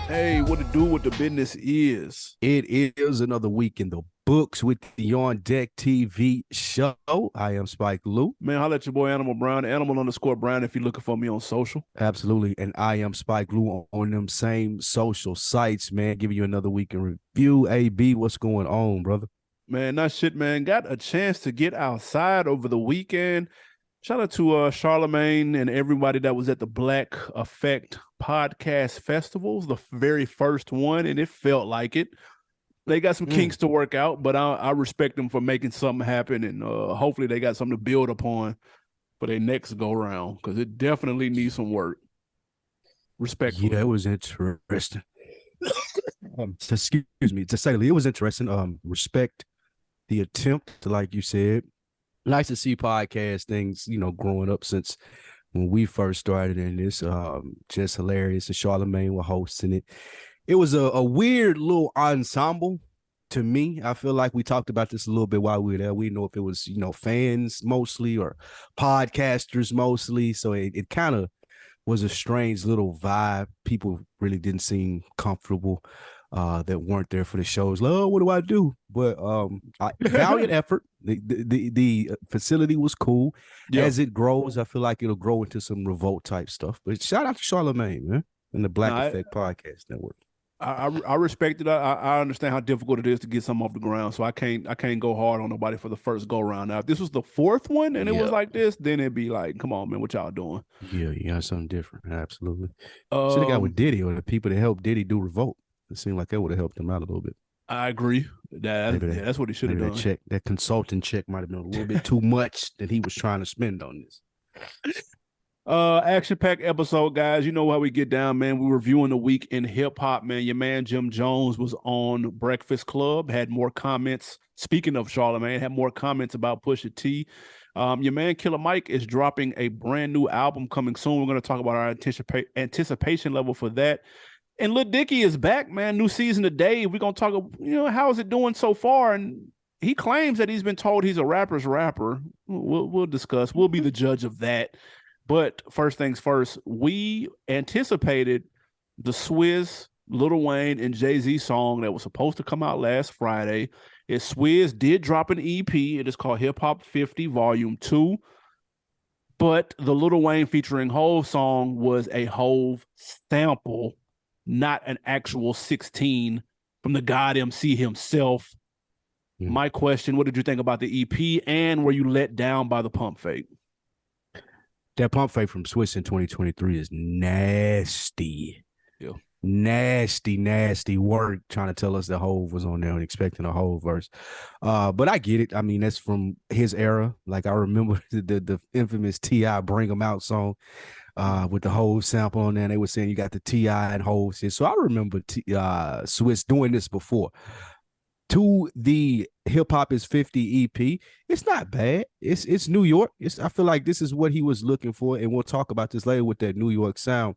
Hey, what to do with the business is. It is another week in the books with the On Deck TV show. I am Spike Lou. Man, holla at your boy Animal Brown, Animal_Brown if you're looking for me on social. Absolutely. And I am Spike Lou on them same social sites, man. Giving you another week in review. AB, what's going on, brother? Man, that shit, man. Got a chance to get outside over the weekend. Shout out to Charlemagne and everybody that was at the Black Effect Podcast Festivals, the very first one, and it felt like it. They got some kinks to work out, but I respect them for making something happen, and hopefully they got something to build upon for their next go round, because it definitely needs some work. Respectfully. Yeah, it was interesting. Excuse me, to say it was interesting. Respect the attempt, like you said. Nice to see podcast things, growing up since when we first started in this. Just hilarious. And Charlemagne was hosting it. It was a weird little ensemble to me. I feel like we talked about this a little bit while we were there. We didn't know if it was, fans mostly or podcasters mostly. So it kind of was a strange little vibe. People really didn't seem comfortable that weren't there for the shows. Like, oh, what do I do? But valiant effort. The facility was cool. Yep. As it grows, I feel like it'll grow into some revolt type stuff. But shout out to Charlemagne, man, and the Black Effect Podcast Network. I respect it. I understand how difficult it is to get something off the ground. So I can't go hard on nobody for the first go round. Now, if this was the fourth one and it was like this, then it'd be like, come on, man, what y'all doing? Yeah, you got something different. Absolutely. Should have got with Diddy or the people that helped Diddy do Revolt. It seemed like that would have helped him out a little bit. I agree. That's what he should have done. That consulting check might have been a little bit too much that he was trying to spend on this. Action-packed episode, guys. You know how we get down, man. We're reviewing the week in hip-hop, man. Your man Jim Jones was on Breakfast Club, had more comments. Speaking of Charlemagne, had more comments about Pusha T. Your man Killer Mike is dropping a brand new album coming soon. We're going to talk about our anticipation level for that. And Lil Dicky is back, man. New season today. We're going to talk, how is it doing so far? And he claims that he's been told he's a rapper's rapper. We'll discuss. We'll be the judge of that. But first things first, we anticipated the Swizz, Lil Wayne, and Jay-Z song that was supposed to come out last Friday. Swizz did drop an EP. It is called Hip Hop 50 Volume 2. But the Lil Wayne featuring Hov song was a Hov sample, not an actual 16 from the God MC himself. My question, what did you think about the EP, and were you let down by the pump fake? That pump fake from Swizz in 2023 is nasty. Yeah. Nasty work trying to tell us that Hov was on there and expecting a Hov verse. But I get it. I mean, that's from his era. Like, I remember the infamous T.I. Bring 'Em Out song with the Hov sample on there. And they were saying you got the T.I. and Hov. So I remember Swizz doing this before. To the Hip Hop is 50 EP, it's not bad. It's New York. I feel like this is what he was looking for, and we'll talk about this later with that New York sound.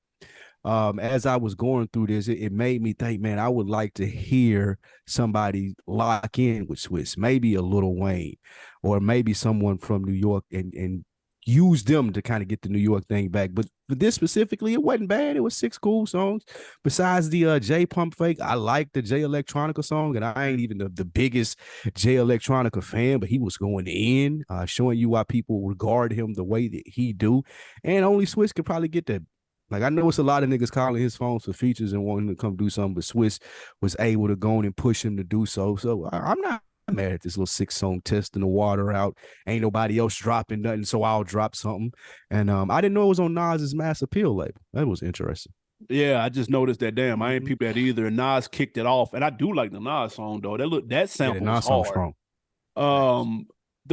As I was going through this, it made me think, man, I would like to hear somebody lock in with Swizz, maybe a Lil Wayne, or maybe someone from New York, and use them to kind of get the New York thing back. But for this specifically, it wasn't bad. It was 6 cool songs. Besides the J Pump Fake, I like the J Electronica song, and I ain't even the biggest J Electronica fan, but he was going in, showing you why people regard him the way that he do. And only Swizz could probably get that. Like, I know it's a lot of niggas calling his phones for features and wanting to come do something, but Swizz was able to go in and push him to do so. So I'm not mad at this little 6-song testing the water out. Ain't nobody else dropping nothing, so I'll drop something. And I didn't know it was on Nas's Mass Appeal label. That was interesting. Yeah, I just noticed that. Damn, I ain't peeped that either. And Nas kicked it off, and I do like the Nas song though. That sample was hard. Strong.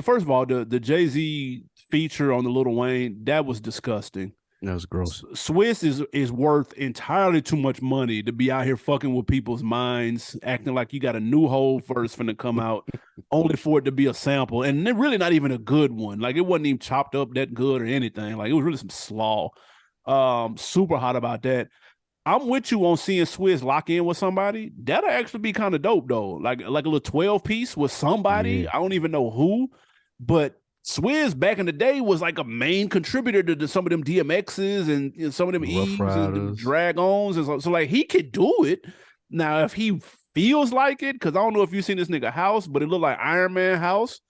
First of all, the Jay-Z feature on the Lil Wayne, that was disgusting. That was gross. Swizz is worth entirely too much money to be out here fucking with people's minds, acting like you got a new whole verse finna come out, only for it to be a sample, and they're really not even a good one. Like, it wasn't even chopped up that good or anything. Like, it was really some slaw. Super hot about that. I'm with you on seeing Swizz lock in with somebody. That'll actually be kind of dope though. Like a little 12 piece with somebody. Yeah. I don't even know who, but Swizz back in the day was like a main contributor to some of them DMXs and some of them Rough Eves and them Riders. Dragons. And so like he could do it. Now, if he feels like it, because I don't know if you've seen this nigga house, but it looked like Iron Man house.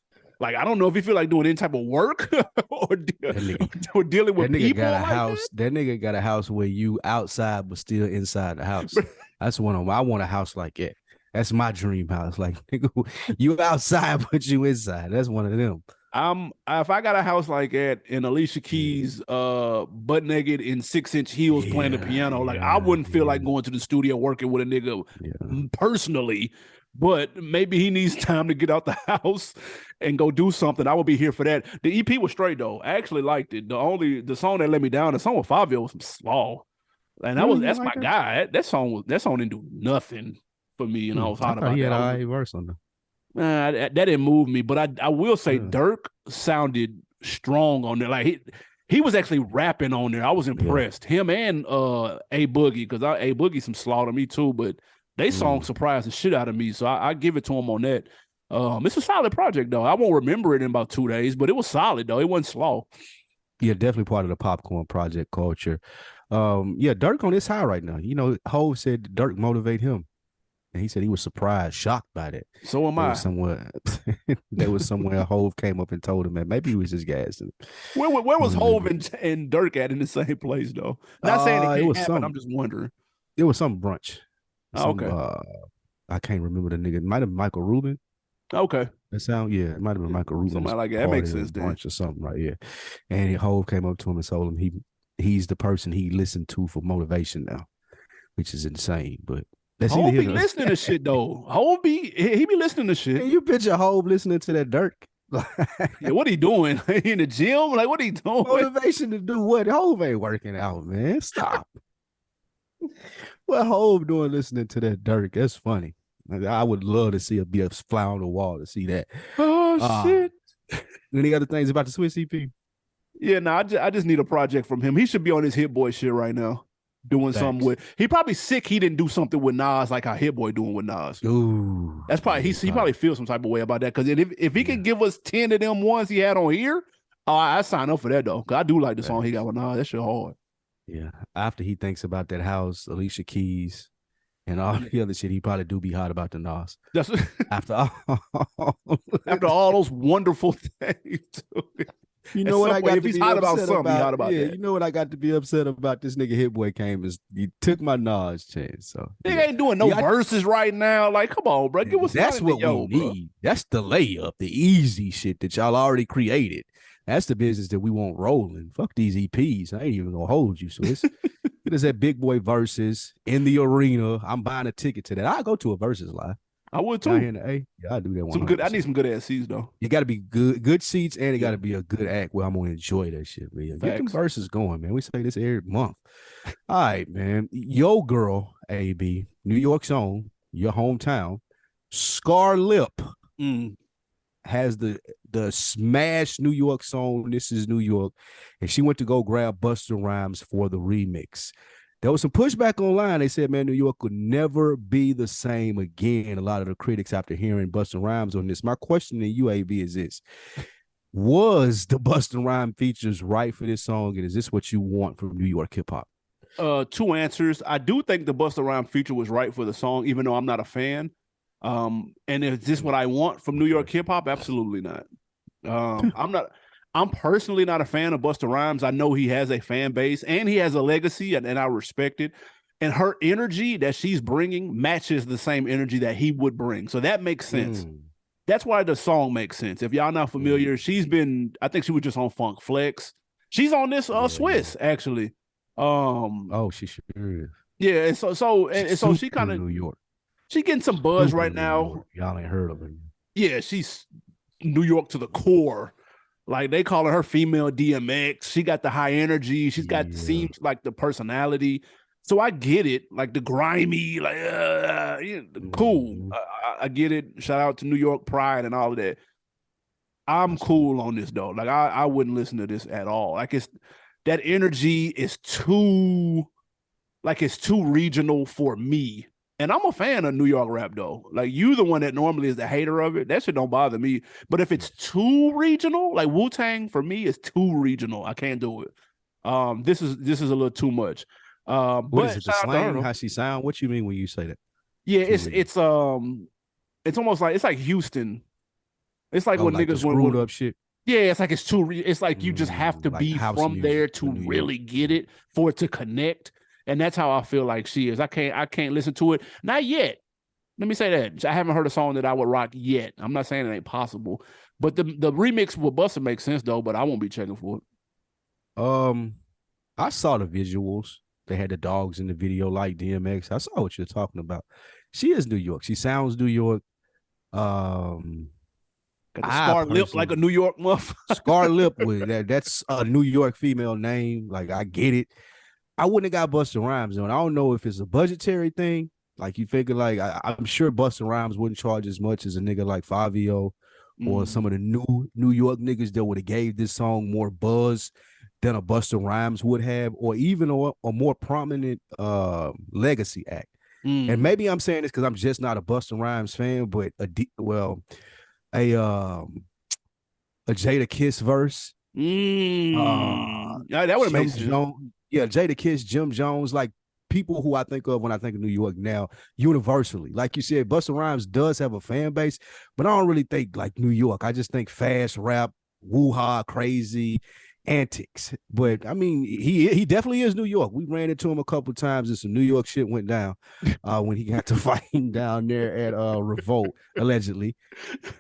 Like, I don't know if you feel like doing any type of work or dealing with That nigga people got a like house. That nigga got a house where you outside but still inside the house. that. That's one of them. I want a house like that. That's my dream house. Like, nigga, you outside but you inside. That's one of them. If I got a house like that and Alicia Keys butt naked in 6-inch heels playing the piano, like I wouldn't feel like going to the studio working with a nigga personally, but maybe he needs time to get out the house and go do something. I would be here for that. The EP was straight though. I actually liked it. The song that let me down, the song with Fabio was some slaw. And that's my guy. That song didn't do nothing for me, and I was hot about he that. had a verse on them. That didn't move me, but I will say Dirk sounded strong on there. Like he was actually rapping on there. I was impressed. Him and A Boogie, because A Boogie some slaughter me too, but they song surprised the shit out of me. So I give it to him on that. It's a solid project though. I won't remember it in about 2 days, but it was solid though. It wasn't slow. Yeah, definitely part of the popcorn project culture. Dirk on his high right now. You know, Hov said Dirk motivate him. And he said he was surprised, shocked by that. So am I. There was somewhere Hov came up and told him that maybe he was just gassing. Where was Hov and Dirk at in the same place though? Not saying it can't happen. I'm just wondering. It was some brunch. Okay. I can't remember the nigga. It might have been Michael Rubin. Okay. It might have been Michael Rubin. Something like that. That makes sense. Brunch or something, right? Yeah. And Hov came up to him and told him he's the person he listened to for motivation now, which is insane, but. Hov be listening to shit though. He be listening to shit. Can you picture Hov listening to that Dirk? Yeah, what he doing? In the gym? Like what he doing? Motivation to do what? Hov ain't working out, man. Stop. What Hov doing listening to that Dirk? That's funny. I would love to see be a fly on the wall to see that. Oh shit. Any other things about the Swizz EP? Yeah, no, I just need a project from him. He should be on his Hit Boy shit right now. Doing something with he probably sick he didn't do something with Nas like how Hit Boy doing with Nas. Ooh, that's probably he probably feels some type of way about that because if he can give us 10 of them ones he had on here, I sign up for that though because I do like the song he got with Nas. That shit hard. Yeah, after he thinks about that house, Alicia Keys, and all the other shit, he probably do be hot about the Nas. That's after all those wonderful things. You know what I got to be hot about upset something, about? Hot about that. You know what I got to be upset about? This nigga Hit Boy came is he took my Nas chance. So he ain't doing no verses right now. Like, come on, bro. Give us that's what we need. That's the layup, the easy shit that y'all already created. That's the business that we want rolling. Fuck these EPs. I ain't even gonna hold you. So it's it is that big boy verses in the arena. I'm buying a ticket to that. I'll go to a verses live. I would too. Yeah, I do that one. I need some good ass seats though. You got to be good seats, and it got to be a good act where I'm gonna enjoy that shit. Man. Get them verses going, man. We say this every month. All right, man. Yo, girl, AB, New York's own, your hometown, Scar Lip has the smash New York song. This is New York, and she went to go grab Busta Rhymes for the remix. There was some pushback online. They said, man, New York could never be the same again. A lot of the critics after hearing Busta Rhymes on this. My question to you, AB, is this. Was the Busta Rhymes features right for this song? And is this what you want from New York hip-hop? 2 answers. I do think the Busta Rhymes feature was right for the song, even though I'm not a fan. And is this what I want from New York hip-hop? Absolutely not. I'm personally not a fan of Busta Rhymes. I know he has a fan base and he has a legacy, and I respect it. And her energy that she's bringing matches the same energy that he would bring. So that makes sense. That's why the song makes sense. If y'all not familiar, I think she was just on Funk Flex. She's on this Swizz, actually. She sure is. Yeah, and so she kind of New York. She getting some buzz right now. Y'all ain't heard of her. Yeah, she's New York to the core. Like they calling her female DMX. She got the high energy. She's got seems like the personality. So I get it. Like the grimy, like cool. I get it. Shout out to New York Pride and all of that. I'm cool on this though. Like I wouldn't listen to this at all. Like that energy is too regional for me. And I'm a fan of New York rap though. Like you, the one that normally is the hater of it. That shit don't bother me. But if it's too regional, like Wu-Tang for me is too regional. I can't do it. This is a little too much. What is But it? The shout out to her slang? though. How she sound? What you mean when you say that? Yeah, Too it's almost like it's like Houston. It's like oh, when like the niggas screwed up shit. yeah, it's like it's too it's like you just have to Like be house from music there for to New York. really get it for it to connect. And that's how I feel like she is. I can't listen to it. Not yet. Let me say that. I haven't heard a song that I would rock yet. I'm not saying it ain't possible. But the remix with Busta makes sense though, but I won't be checking for it. I saw the visuals. They had the dogs in the video like DMX. I saw what you're talking about. She is New York. She sounds New York. Got the I scar lip like a personally New York muff. Scar Lip with that's a New York female name. Like I get it. I wouldn't have got Busta Rhymes on. I don't know if it's a budgetary thing. Like you figure, like I'm sure Busta Rhymes wouldn't charge as much as a nigga like Fabio or some of the New York niggas that would have gave this song more buzz than a Busta Rhymes would have, or even a more prominent legacy act. And maybe I'm saying this because I'm just not a Busta Rhymes fan, but a Jada Kiss verse. Yeah, that would have made Jim sense. Jones, yeah, Jada Kiss, Jim Jones, like people who I think of when I think of New York now, universally. Like you said, Busta Rhymes does have a fan base, but I don't really think like New York. I just think fast rap, woo-ha, crazy antics. But I mean, he definitely is New York. We ran into him a couple of times and some New York shit went down when he got to fighting down there at Revolt, allegedly.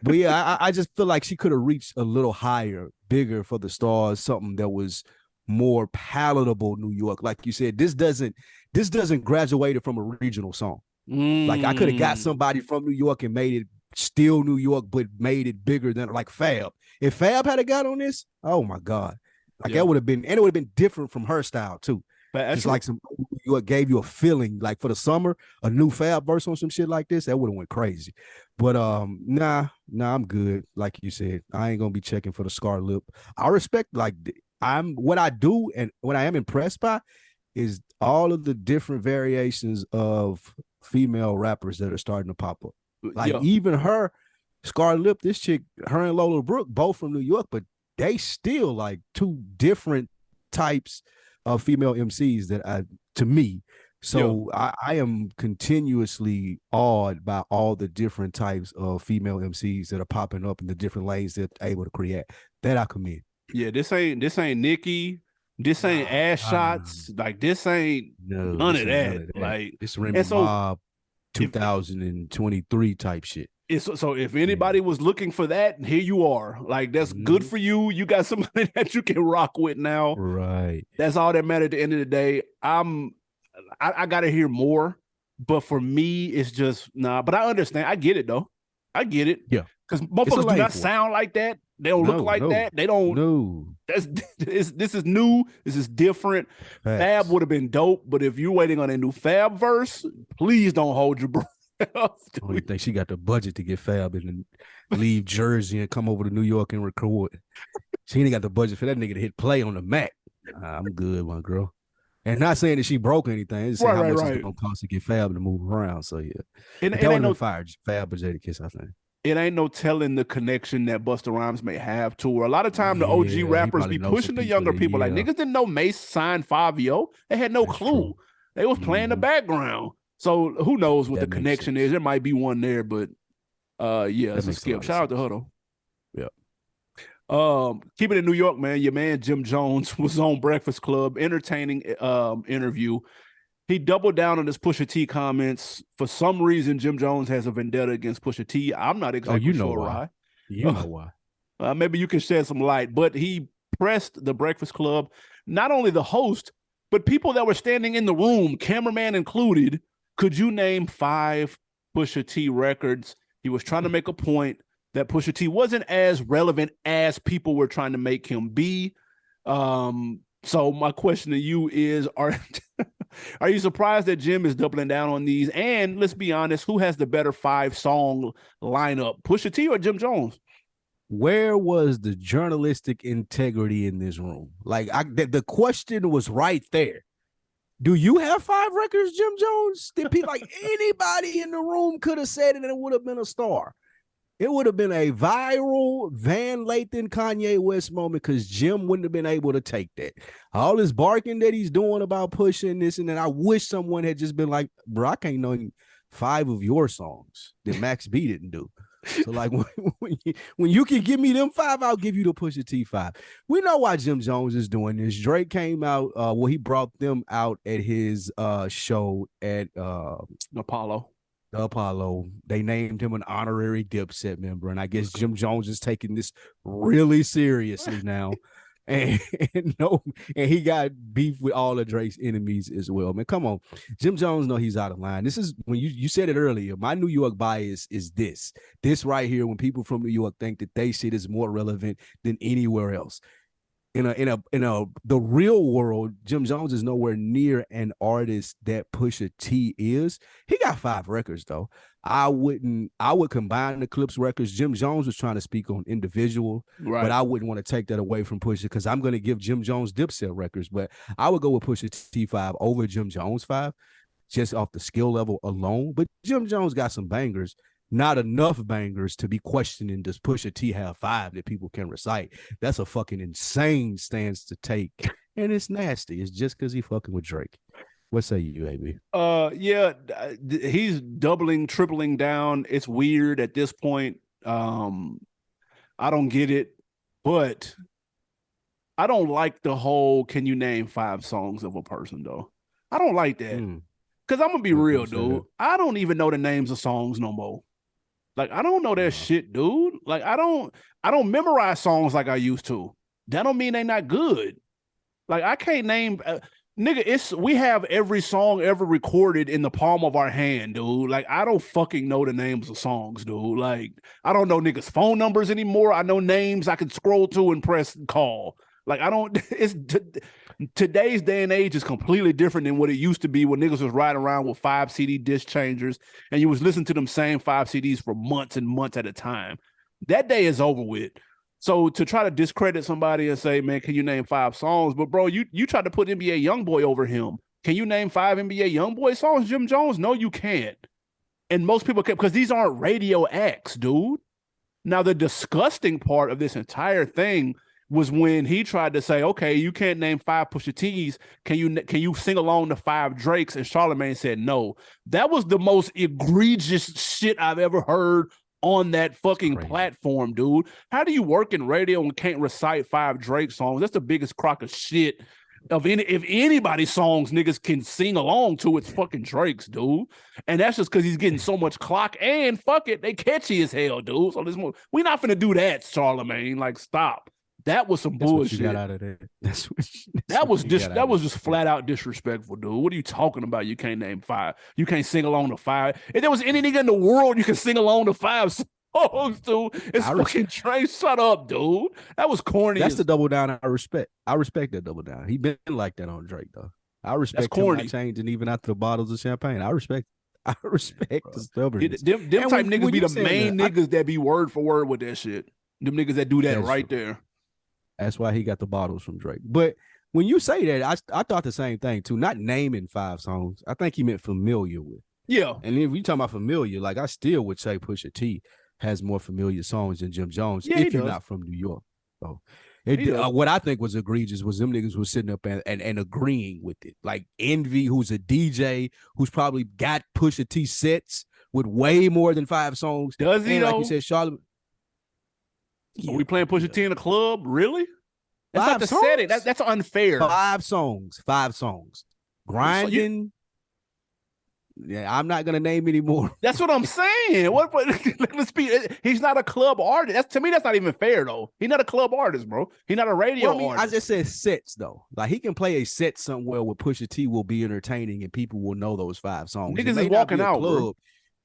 But yeah, I just feel like she could have reached a little higher, bigger for the stars, something that was more palatable New York. Like you said, this doesn't graduate it from a regional song. Like I could have got somebody from New York and made it still New York, but made it bigger than like Fab. If Fab had got on this, oh my God. Like that would have been, and it would have been different from her style too. Just like some New York gave you a feeling like for the summer, a new Fab verse on some shit like this, that would have went crazy. But nah, I'm good. Like you said, I ain't gonna be checking for the scar lip. I respect what I do and what I am impressed by is all of the different variations of female rappers that are starting to pop up. Like even her, Scar Lip, this chick, her and Lola Brooke, both from New York, but they still like two different types of female MCs that to me. So I am continuously awed by all the different types of female MCs that are popping up in the different lanes that they're able to create. That I commend. Yeah, this ain't Nicki. This ain't ass shots. Like this ain't none of that. Like it's Remy Mob 2023 type shit. So if anybody was looking for that, here you are. Like that's good for you. You got somebody that you can rock with now. Right. That's all that matters at the end of the day. I gotta hear more, but for me, it's just nah. But I understand. I get it though. I get it. Yeah. Because motherfuckers do not sound like that. They don't look like that. They don't. No. This is new. This is different. Facts. Fab would have been dope, but if you're waiting on a new Fab verse, please don't hold your breath. I don't think she got the budget to get Fab and leave Jersey and come over to New York and record. She ain't got the budget for that nigga to hit play on the Mac. I'm good, my girl. And not saying that she broke anything. It's saying how much it's gonna cost to get Fab to move around. So yeah, and that ain't no fired Fab or Jada Kiss, I think. It ain't no telling the connection that Busta Rhymes may have to her. A lot of time, the OG rappers be pushing the younger people. Like niggas didn't know Mace signed Fabio. They had no clue. True. They was playing the background. So who knows what the connection is? There might be one there, but it's a skip. Shout out to her though. Yeah. Keeping it in New York, man. Your man Jim Jones was on Breakfast Club, entertaining interview. He doubled down on his Pusha T comments. For some reason, Jim Jones has a vendetta against Pusha T. I'm not exactly sure why. You know why. Maybe you can shed some light. But he pressed the Breakfast Club, not only the host, but people that were standing in the room, cameraman included. Could you name 5 Pusha T records? He was trying to make a point that Pusha T wasn't as relevant as people were trying to make him be. So my question to you is, are you surprised that Jim is doubling down on these? And let's be honest, who has the better 5-song lineup, Pusha T or Jim Jones? Where was the journalistic integrity in this room? Like the question was right there. Do you have 5 records, Jim Jones? That people like anybody in the room could have said it, and it would have been a star. It would have been a viral Van Lathan Kanye West moment because Jim wouldn't have been able to take that. All this barking that he's doing about pushing this and then, I wish someone had just been like, bro, I can't know 5 of your songs that Max B didn't do. So like when you can give me them 5, I'll give you the Pusha T 5. We know why Jim Jones is doing this. Drake came out, he brought them out at his show at Apollo. The Apollo. They named him an honorary Dipset member, and I guess Jim Jones is taking this really seriously now. And he got beef with all of Drake's enemies as well. Man, come on. Jim Jones know he's out of line. This is when you said it earlier. My New York bias is this right here. When people from New York think that they shit is more relevant than anywhere else. In the real world, Jim Jones is nowhere near an artist that Pusha T is. He got 5 records though. I would combine the Clips records. Jim Jones was trying to speak on individual, right, but I wouldn't want to take that away from Pusha because I'm going to give Jim Jones Dipset records, but I would go with Pusha T 5 over Jim Jones 5 just off the skill level alone. But Jim Jones got some bangers. Not enough bangers to be questioning, does Pusha T have 5 that people can recite? That's a fucking insane stance to take. And it's nasty. It's just because he fucking with Drake. What say you, AB? Yeah, he's doubling, tripling down. It's weird at this point. I don't get it, but I don't like the whole, can you name 5 songs of a person, though? I don't like that. Because I'm going to be real, dude. I don't even know the names of songs no more. Like, I don't know that shit, dude. Like, I don't memorize songs like I used to. That don't mean they not good. Like, I can't name nigga, we have every song ever recorded in the palm of our hand, dude. Like, I don't fucking know the names of songs, dude. Like, I don't know niggas' phone numbers anymore. I know names I can scroll to and press call. Like, I don't, today's day and age is completely different than what it used to be when niggas was riding around with 5 CD disc changers and you was listening to them same 5 CDs for months and months at a time. That day is over with. So to try to discredit somebody and say, man, can you name 5 songs? But bro, you tried to put NBA Youngboy over him. Can you name 5 NBA Youngboy songs, Jim Jones? No, you can't. And most people can't because these aren't radio acts, dude. Now, the disgusting part of this entire thing was when he tried to say, okay, you can't name 5 Pusha T's. Can you sing along to 5 Drakes? And Charlamagne said no. That was the most egregious shit I've ever heard on that fucking platform, dude. How do you work in radio and can't recite 5 Drake songs? That's the biggest crock of shit. If anybody's songs niggas can sing along to, it's fucking Drake's, dude. And that's just because he's getting so much clock. And fuck it, they catchy as hell, dude. So we're not finna do that, Charlamagne. Like, stop. That was some bullshit. What you got out of there. That was just flat out disrespectful, dude. What are you talking about? You can't name 5. You can't sing along to 5. If there was any nigga in the world you can sing along to 5 songs, dude, it's fucking Drake. Shut up, dude. That was corny. That's the double down I respect. I respect that double down. He been like that on Drake, though. I respect him not changing even after the bottles of champagne. I respect the stubbornness. Them type niggas be the main niggas that be word for word with that shit. Them niggas that do that right there. That's why he got the bottles from Drake. But when you say that, I thought the same thing too. Not naming 5 songs. I think he meant familiar with. Yeah. And if you talk about familiar, like I still would say Pusha T has more familiar songs than Jim Jones if you're not from New York. So what I think was egregious was them niggas was sitting up and agreeing with it. Like Envy, who's a DJ, who's probably got Pusha T sets with way more than 5 songs. Does he, like you said, Charlotte. Are we playing Pusha T in a club? Really? That's not the setting. That's unfair. 5 songs. Grinding. Yeah, I'm not gonna name any more. That's what I'm saying. Let's be. He's not a club artist. To me, that's not even fair though. He's not a club artist, bro. He's not a radio artist. I just said sets though. Like he can play a set somewhere where Pusha T will be entertaining and people will know those 5 songs. Niggas is walking out, bro.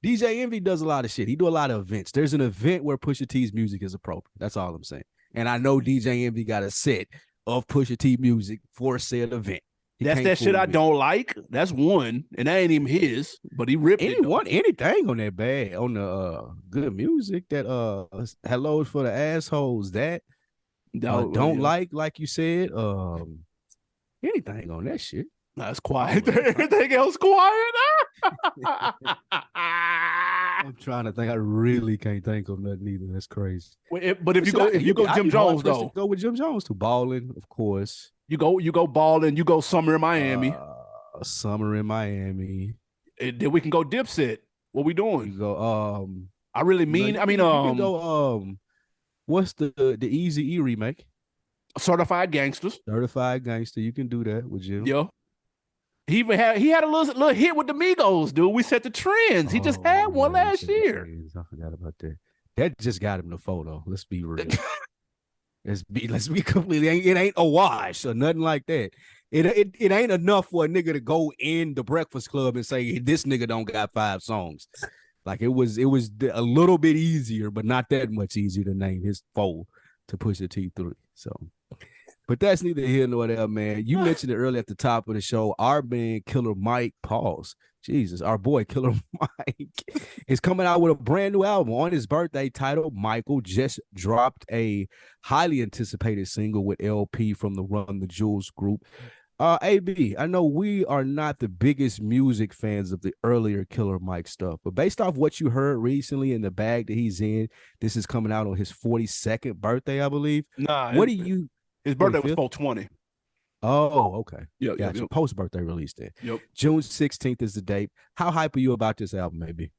DJ Envy does a lot of shit. He do a lot of events. There's an event where Pusha T's music is appropriate. That's all I'm saying. And I know DJ Envy got a set of Pusha T music for said event. That's that shit I don't like. That's one, and that ain't even his. But he ripped anything on that bad on the good music. That hellos for the assholes. That don't like you said. Anything on that shit. Nah, it's quiet. Everything else quiet. I'm trying to think. I really can't think of nothing either. That's crazy. But if you go Jim Jones though, go with Jim Jones too. Balling, of course. You go Balling. You go Summer in Miami. Summer in Miami. And then we can go Dipset. What we doing? You go. I really mean. I mean, you can go. What's the Easy E remake? Certified Gangsters. Certified Gangster. You can do that with Jim. Yeah. He had a little hit with the Migos, dude. We set the trends. He just had one last year. I forgot about that. That just got him the photo. Let's be real. let's be completely. It ain't a wash or nothing like that. It ain't enough for a nigga to go in the Breakfast Club and say this nigga don't got 5 songs. Like it was a little bit easier, but not that much easier to name his foe to Pusha T 3. So. But that's neither here nor there, man. You mentioned it earlier at the top of the show. Our man, Killer Mike, Jesus, our boy, Killer Mike, is coming out with a brand new album on his birthday titled Michael. Just dropped a highly anticipated single with LP from the Run the Jewels group. AB, I know we are not the biggest music fans of the earlier Killer Mike stuff, but based off what you heard recently in the bag that he's in, this is coming out on his 42nd birthday, I believe. Nah, what do you... His birthday was 420. Oh, okay. Yeah, gotcha. Yep. Post-birthday release then. Yep. June 16th is the date. How hype are you about this album, maybe?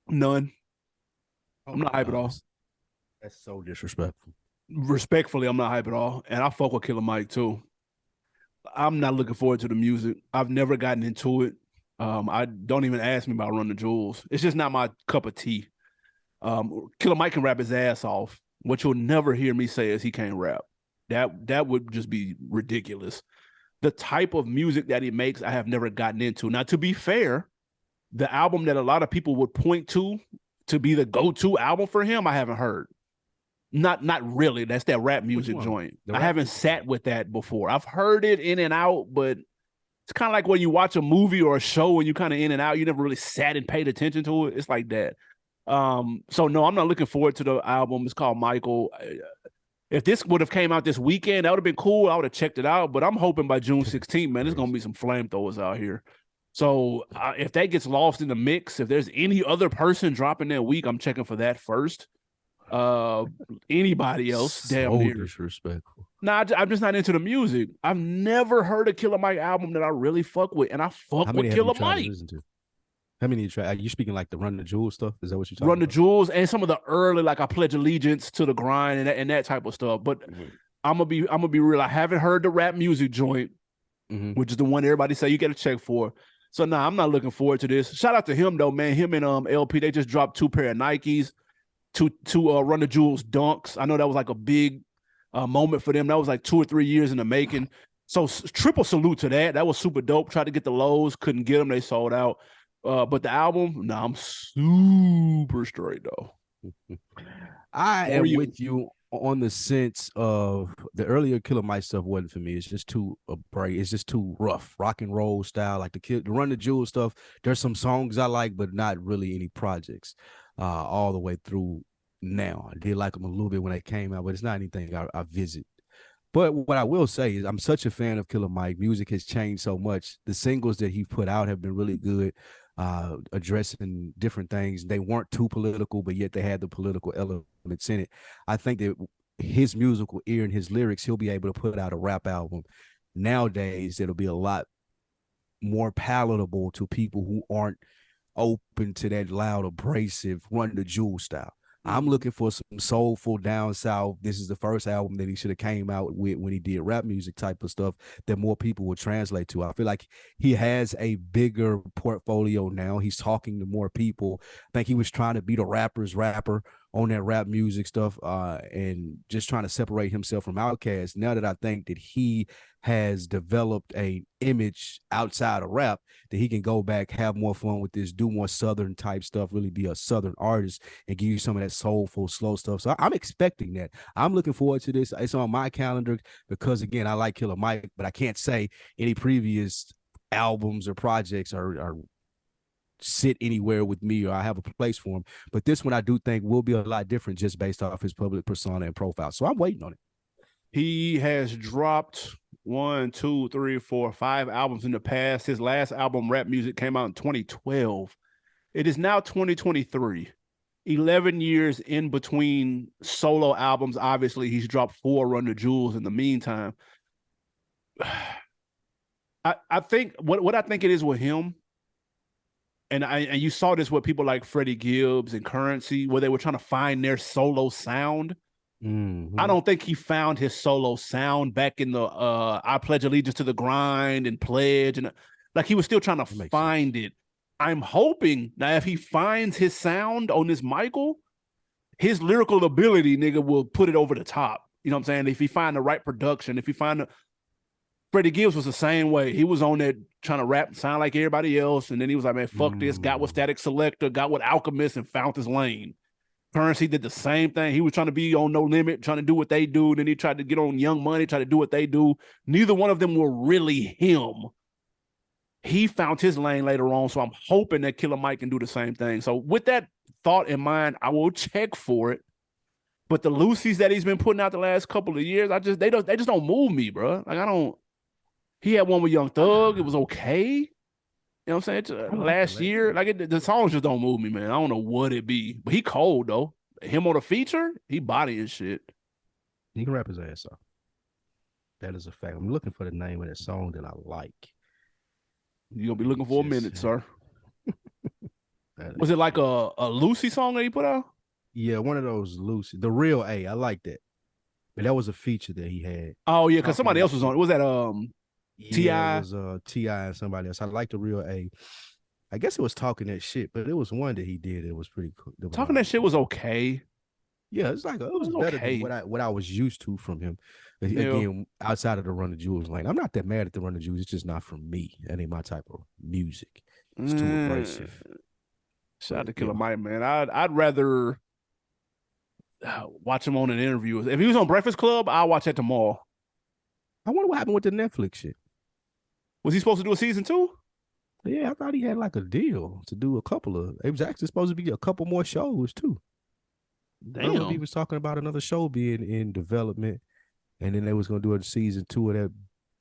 None. I'm not hype at all. That's so disrespectful. Respectfully, I'm not hype at all. And I fuck with Killer Mike, too. I'm not looking forward to the music. I've never gotten into it. I don't even ask me about Run the Jewels. It's just not my cup of tea. Killer Mike can rap his ass off. What you'll never hear me say is he can't rap. That would just be ridiculous. The type of music that he makes, I have never gotten into. Now, to be fair, the album that a lot of people would point to be the go-to album for him, I haven't heard. Not really. That's that rap music joint. I haven't sat with that before. I've heard it in and out, but it's kind of like when you watch a movie or a show and you kind of in and out, you never really sat and paid attention to it. It's like that. So no, I'm not looking forward to the album. It's called Michael. If this would have came out this weekend, that would have been cool. I would have checked it out, but I'm hoping by June 16th, man, there's going to be some flamethrowers out here. So if that gets lost in the mix, if there's any other person dropping that week, I'm checking for that first. Anybody else, damn near. Disrespectful. Nah, I'm just not into the music. I've never heard a Killer Mike album that I really fuck with, and I fuck with Killer Mike. How many you try? Are you speaking like the Run the Jewels stuff? Is that what you're talking Run about? the Jewels and some of the early, like I Pledge Allegiance to the Grind and that type of stuff. But I'm gonna be real. I haven't heard the rap music joint, which is the one everybody say you got to check for. So nah, I'm not looking forward to this. Shout out to him though, man. Him and LP, they just dropped 2 pair of Nikes, two Run the Jewels dunks. I know that was like a big moment for them. That was like 2 or 3 years in the making. So triple salute to that. That was super dope. Tried to get the lows, couldn't get them. They sold out. But the album, nah, I'm super straight though. I am with you on the sense of the earlier Killer Mike stuff wasn't for me. It's just too it's just too rough, rock and roll style. Like the Run the Jewel stuff. There's some songs I like, but not really any projects. All the way through now, I did like them a little bit when they came out, but it's not anything I visit. But what I will say is I'm such a fan of Killer Mike. Music has changed so much. The singles that he put out have been really good. Addressing different things. They weren't too political, but yet they had the political elements in it. I think that his musical ear and his lyrics, he'll be able to put out a rap album. Nowadays, it'll be a lot more palatable to people who aren't open to that loud, abrasive, Run the Jewel style. I'm looking for some soulful down south. This is the first album that he should have came out with when he did rap music type of stuff that more people would translate to. I feel like he has a bigger portfolio now. He's talking to more people. I think he was trying to be the rapper's rapper on that rap music stuff and just trying to separate himself from Outkast. Now that I think that he has developed a image outside of rap, that he can go back, have more fun with this, do more Southern type stuff, really be a Southern artist and give you some of that soulful, slow stuff. So I'm expecting that. I'm looking forward to this. It's on my calendar because, again, I like Killer Mike, but I can't say any previous albums or projects are sit anywhere with me or I have a place for him. But this one I do think will be a lot different just based off his public persona and profile. So I'm waiting on it. He has dropped one, two, three, four, 5 albums in the past. His last album, Rap Music, came out in 2012. It is now 2023. 11 years in between solo albums. Obviously, he's dropped 4 Run the Jewels in the meantime. I think what I think it is with him, and you saw this with people like Freddie Gibbs and Currency, where they were trying to find their solo sound. I don't think he found his solo sound back in the I Pledge Allegiance to the Grind and Pledge, and like he was still trying to find it. I'm hoping now if he finds his sound on this Michael, his lyrical ability, nigga, will put it over the top. You know what I'm saying? If he find the right production, if he find the Freddie Gibbs was the same way. He was on there trying to rap and sound like everybody else, and then he was like, man, fuck this, got with Static Selector, got with Alchemist, and found his lane. Currency did the same thing. He was trying to be on No Limit, trying to do what they do. Then he tried to get on Young Money, try to do what they do. Neither one of them were really him. He found his lane later on, so I'm hoping that Killer Mike can do the same thing. So with that thought in mind, I will check for it. But the Lucy's that he's been putting out the last couple of years, they just don't move me, bro. Like I don't. He had one with Young Thug. It was okay. You know what I'm saying? Last year, like the songs just don't move me, man. I don't know what it be, but he cold though. Him on a feature, he bodying shit. He can rap his ass off. That is a fact. I'm looking for the name of that song that I like. You're gonna be looking for a minute, sir. Was it like a Lucy song that he put out? Yeah, one of those Lucy. The Real A. I like that. But that was a feature that he had. Oh yeah, because somebody else was on it. Was that T.I.? It was T.I. and somebody else. I like the Real A. I guess it was Talking That Shit, but it was one that he did. It was pretty cool. Talking That Shit was okay. Yeah, it's like it was better than what I was used to from him. Again, outside of the Run the Jewels lane, I'm not that mad at the Run the Jewels. It's just not from me. That ain't my type of music. It's too abrasive. Shout out to Killer Mike, man. I'd rather watch him on an interview. If he was on Breakfast Club, I'll watch that tomorrow. I wonder what happened with the Netflix shit. Was he supposed to do a season 2? Yeah, I thought he had like a deal to do a couple of. It was actually supposed to be a couple more shows too. Damn. He was talking about another show being in development, and then they was gonna do a season 2 of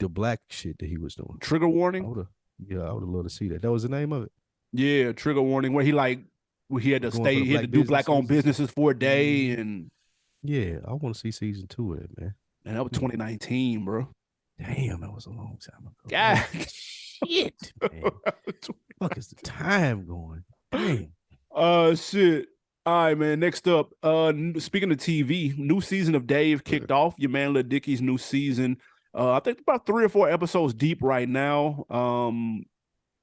the black shit that he was doing. Trigger Warning. I would have loved to see that. That was the name of it. Yeah, Trigger Warning, where he had to stay, he had to do black-owned businesses for a day, and yeah, I want to see season 2 of it, man. And that was 2019, bro. Damn, that was a long time ago. God, shit, man. Fuck is the time going? Damn. Shit. All right, man. Next up, speaking of TV, new season of Dave kicked off. Your man Lil Dicky's new season. I think about 3 or 4 episodes deep right now.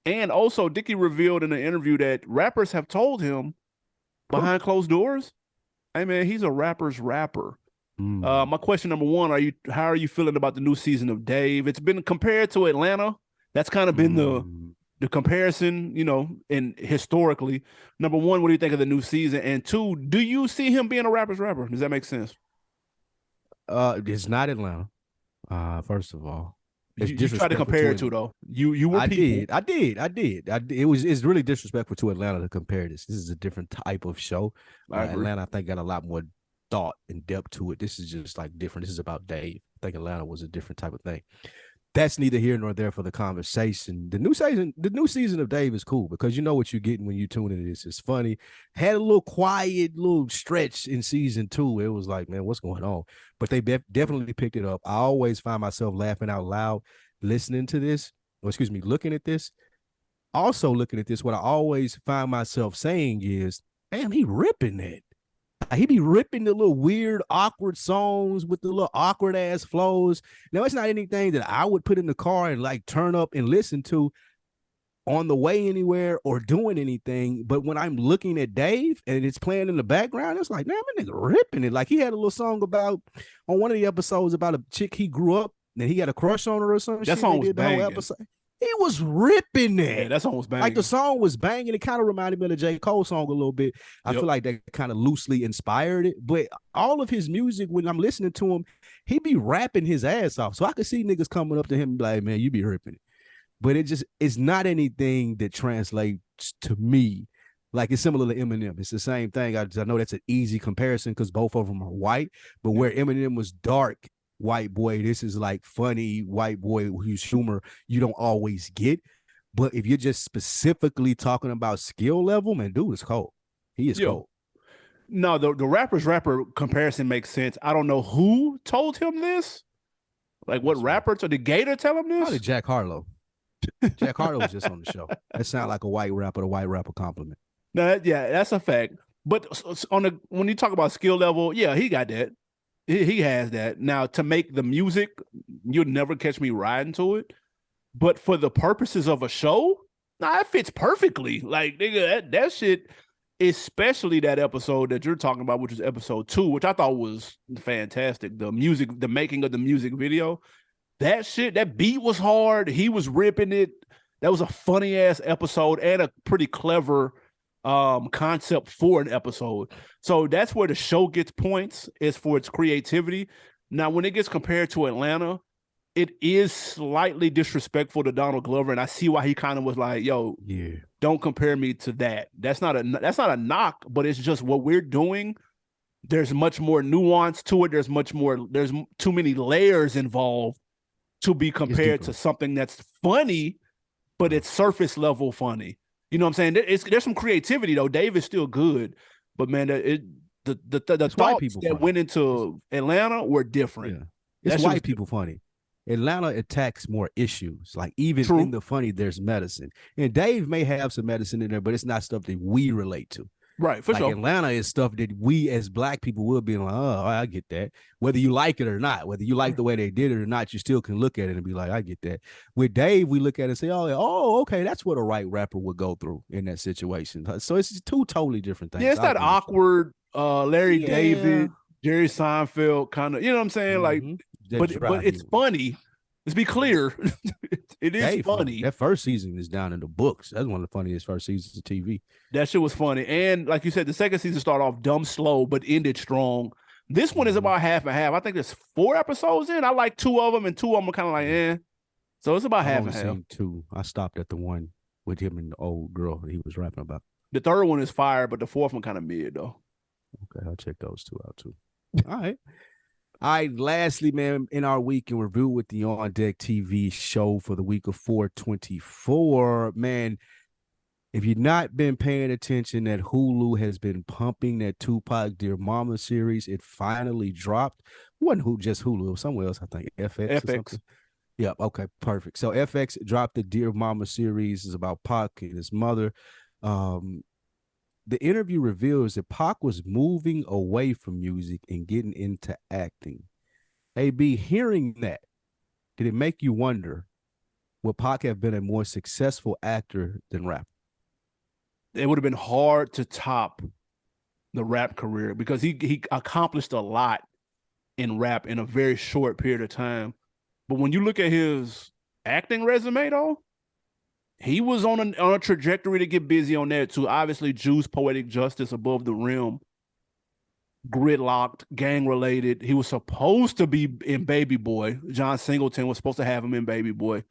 And also Dicky revealed in an interview that rappers have told him behind closed doors, hey man, he's a rapper's rapper. My question number 1, how are you feeling about the new season of Dave? It's been compared to Atlanta. That's kind of been the comparison, you know, and historically. Number 1, what do you think of the new season? And 2, do you see him being a rapper's rapper? Does that make sense? It's not Atlanta. First of all, you tried to compare it to though. You were people. I did. It's really disrespectful to Atlanta to compare this. This is a different type of show. Atlanta, I think, got a lot more thought and depth to it. This is just like different. This is about Dave. I think Atlanta was a different type of thing. That's neither here nor there for the conversation. The new season of Dave is cool because you know what you're getting when you tune into this. It's funny. Had a little quiet little stretch in season 2. It was like, man, what's going on? But they definitely picked it up. I always find myself laughing out loud listening to this, looking at this. Also looking at this, what I always find myself saying is, damn, he ripping that. He be ripping the little weird, awkward songs with the little awkward ass flows. Now, it's not anything that I would put in the car and like turn up and listen to on the way anywhere or doing anything. But when I'm looking at Dave and it's playing in the background, it's like, man, that nigga ripping it. Like he had a little song on one of the episodes about a chick he grew up and he had a crush on her or something. That song was banging. He was ripping that. Yeah, that song was banging. Like the song was banging. It kind of reminded me of the J. Cole song a little bit. I feel like that kind of loosely inspired it. But all of his music, when I'm listening to him, he be rapping his ass off. So I could see niggas coming up to him and be like, man, you be ripping it. But it's not anything that translates to me. Like it's similar to Eminem. It's the same thing. I know that's an easy comparison because both of them are white. But where Eminem was dark white boy. This is like funny white boy whose humor you don't always get. But if you're just specifically talking about skill level, man, dude is cold. He is cold. No, the rapper comparison makes sense. I don't know who told him this. Like what rapper? Did Gator tell him this? Probably Jack Harlow. Jack Harlow was just on the show. That sounds like a white rapper compliment. No, yeah, that's a fact. But when you talk about skill level, yeah, he got that. He has that. Now, to make the music, you'll never catch me riding to it. But for the purposes of a show, nah, it fits perfectly. Like, nigga, that shit, especially that episode that you're talking about, which is episode 2, which I thought was fantastic. The music, the making of the music video, that shit, that beat was hard. He was ripping it. That was a funny ass episode and a pretty clever concept for an episode. So that's where the show gets points, is for its creativity. Now, when it gets compared to Atlanta, it is slightly disrespectful to Donald Glover, and I see why he kind of was like, "Yo, yeah, don't compare me to that." That's not a knock, but it's just what we're doing. There's much more nuance to it. There's too many layers involved to be compared to something that's funny, but it's surface level funny. You know what I'm saying? There's some creativity though. Dave is still good, but man, the thoughts that went into Atlanta were different. Yeah. It's white people funny. Atlanta attacks more issues. Like even in the funny, there's medicine. And Dave may have some medicine in there, but it's not stuff that we relate to. Right, for sure. Atlanta is stuff that we as black people will be like, oh, I get that. Whether you like it or not, whether you like the way they did it or not, you still can look at it and be like, I get that. With Dave, we look at it and say, oh, okay, that's what a right rapper would go through in that situation. So it's two totally different things. Yeah, it's that awkward Larry David, Jerry Seinfeld kind of, you know what I'm saying? Like, but it's funny. Let's be clear. It is funny. That first season is down in the books. That's one of the funniest first seasons of TV. That shit was funny. And like you said, the second season started off dumb slow, but ended strong. This one is about half and half. I think there's 4 episodes in. I like 2 of them, and 2 of them are kind of like, eh. So it's about half and half. 2. I stopped at the one with him and the old girl that he was rapping about. The third one is fire, but the 4th one kind of mid, though. Okay, I'll check those 2 out, too. All right. All right, lastly, man, in our week in review with the On Deck TV show for the week of 4/24, man, if you've not been paying attention, that Hulu has been pumping that Tupac Dear Mama series. It finally dropped. It wasn't just Hulu, it was somewhere else, I think, FX. Or something. Yep, okay, perfect. So FX dropped the Dear Mama series. It's about Pac and his mother. The interview reveals that Pac was moving away from music and getting into acting. AB, hearing that, did it make you wonder, would Pac have been a more successful actor than rapper? It would have been hard to top the rap career because he accomplished a lot in rap in a very short period of time. But when you look at his acting resume, though, he was on a trajectory to get busy on that too. Obviously, Juice, Poetic Justice, Above the Rim, Gridlocked, Gang Related. He was supposed to be in Baby Boy. John Singleton was supposed to have him in Baby Boy.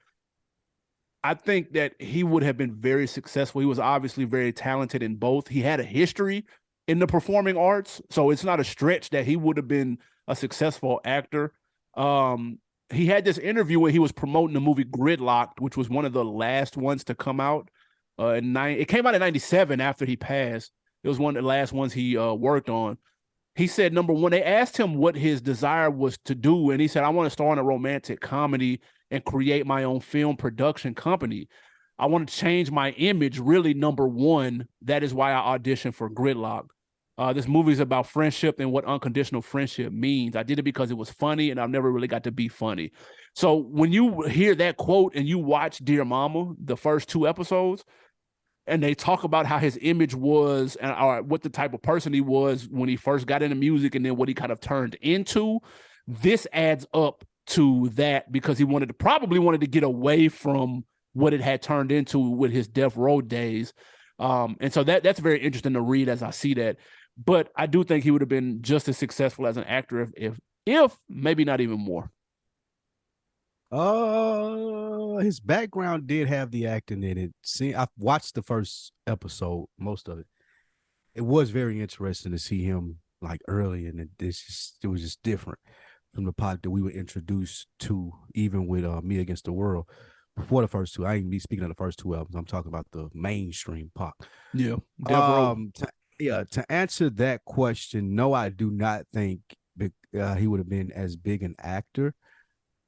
I think that he would have been very successful. He was obviously very talented in both. He had a history in the performing arts, so it's not a stretch that he would have been a successful actor. He had this interview where he was promoting the movie Gridlocked, which was one of the last ones to come out. It came out in 97 after he passed. It was one of the last ones he worked on. He said, number one, they asked him what his desire was to do, and he said, I want to star in a romantic comedy and create my own film production company. I want to change my image, really, number one. That is why I auditioned for Gridlock. This movie is about friendship and what unconditional friendship means. I did it because it was funny, and I've never really got to be funny. So when you hear that quote and you watch Dear Mama, the first 2 episodes, and they talk about how his image was and what the type of person he was when he first got into music and then what he kind of turned into, this adds up to that because he probably wanted to get away from what it had turned into with his Death Row days. And so that's very interesting to read as I see that. But I do think he would have been just as successful as an actor if maybe not even more. His background did have the acting in it. See, I've watched the first episode, most of it. It was very interesting to see him like early, and it was just different from the Pac that we were introduced to, even with Me Against the World. Before the first two, I ain't be speaking of the first two albums. I'm talking about the mainstream Pac. Yeah, Death Row. To answer that question, no, I do not think he would have been as big an actor,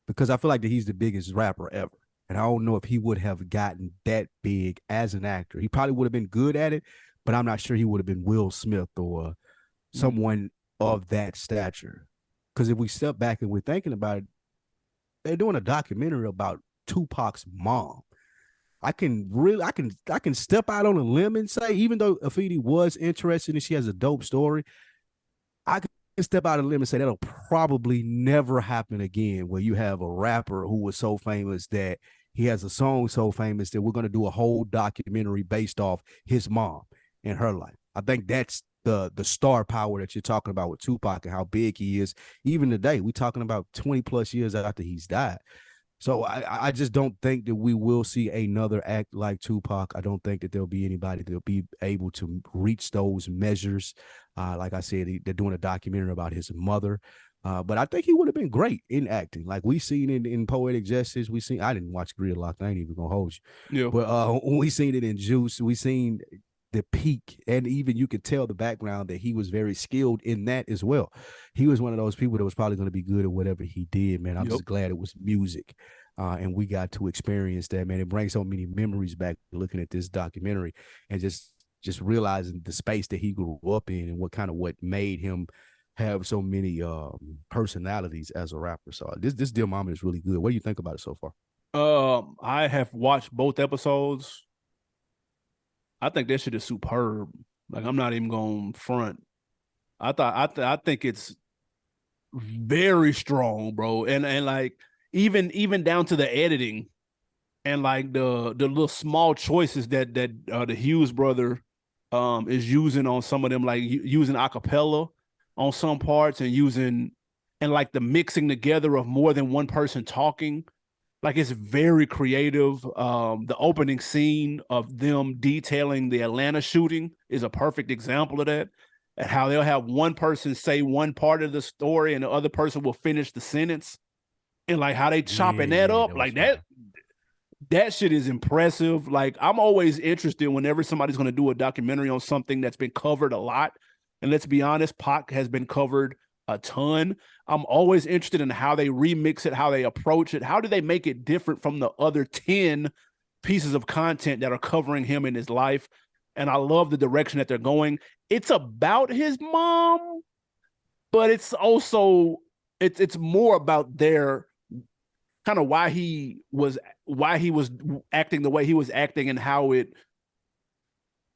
because I feel like that he's the biggest rapper ever. And I don't know if he would have gotten that big as an actor. He probably would have been good at it, but I'm not sure he would have been Will Smith or someone of that stature. Because if we step back and we're thinking about it, they're doing a documentary about Tupac's mom. I can step out on a limb and say, even though Afidi was interested and she has a dope story, I can step out on a limb and say that'll probably never happen again, where you have a rapper who was so famous that he has a song so famous that we're going to do a whole documentary based off his mom and her life. I think that's the star power that you're talking about with Tupac and how big he is. Even today, we're talking about 20 plus years after he's died. So I just don't think that we will see another act like Tupac. I don't think that there'll be anybody that'll be able to reach those measures. Like I said, they're doing a documentary about his mother. But I think he would have been great in acting. Like we seen it in Poetic Justice. I didn't watch Gridlock. I ain't even gonna hold you. Yeah. But we seen it in Juice. We seen the peak, and even you could tell the background that he was very skilled in that as well. He was one of those people that was probably going to be good at whatever he did, man. I'm just glad it was music, and we got to experience that, man. It brings so many memories back looking at this documentary and just realizing the space that he grew up in and what made him have so many personalities as a rapper. So this Dear Mama is really good. What do you think about it so far? I have watched both episodes. I think that shit is superb. Like, I'm not even going front. I think it's very strong, bro. And like even down to the editing and like the little small choices that the Hughes brother is using on some of them, like using acapella on some parts and like the mixing together of more than one person talking. Like, it's very creative. The opening scene of them detailing the Atlanta shooting is a perfect example of that. And how they'll have one person say one part of the story and the other person will finish the sentence. And like how they chopping that up, like that shit is impressive. Like, I'm always interested whenever somebody's going to do a documentary on something that's been covered a lot. And let's be honest, Pac has been covered a ton. I'm always interested in how they remix it, how they approach it. How do they make it different from the other 10 pieces of content that are covering him in his life? And I love the direction that they're going. It's about his mom, but it's also it's more about their kind of why he was acting the way he was acting and how it